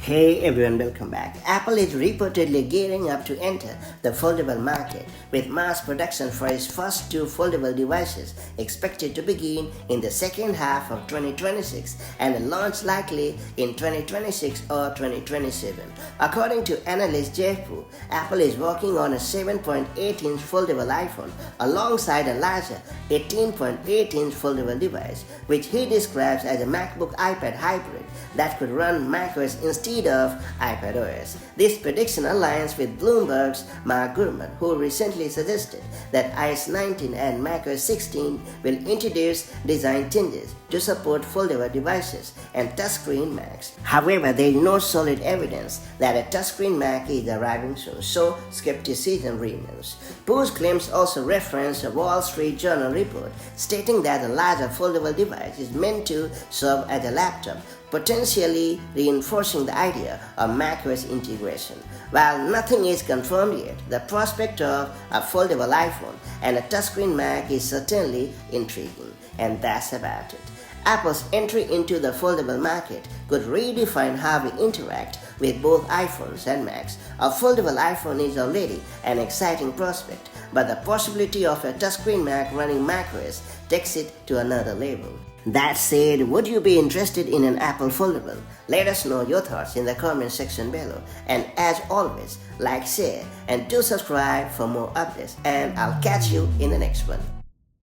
Hey everyone, welcome back. Apple is reportedly gearing up to enter the foldable market with mass production for its first two foldable devices expected to begin in the second half of 2026 and a launch likely in 2026 or 2027. According to analyst Jeff Wu, Apple is working on a 7.8-inch foldable iPhone alongside a larger 18.8-inch foldable device, which he describes as a MacBook-iPad hybrid that could run macOS instead of iPadOS. This prediction aligns with Bloomberg's Mark Gurman, who recently suggested that iOS 19 and macOS 16 will introduce design changes to support foldable devices and touchscreen Macs. However, there is no solid evidence that a touchscreen Mac is arriving soon, so skepticism remains. Wu's claims also reference a Wall Street Journal report stating that a larger foldable device is meant to serve as a laptop, potentially reinforcing the idea of macOS integration. While nothing is confirmed yet, the prospect of a foldable iPhone and a touchscreen Mac is certainly intriguing, and that's about it. Apple's entry into the foldable market could redefine how we interact with both iPhones and Macs. A foldable iPhone is already an exciting prospect, but the possibility of a touchscreen Mac running macOS takes it to another level. That said, would you be interested in an Apple foldable? Let us know your thoughts in the comment section below. And as always, like, share, and do subscribe for more updates. And I'll catch you in the next one.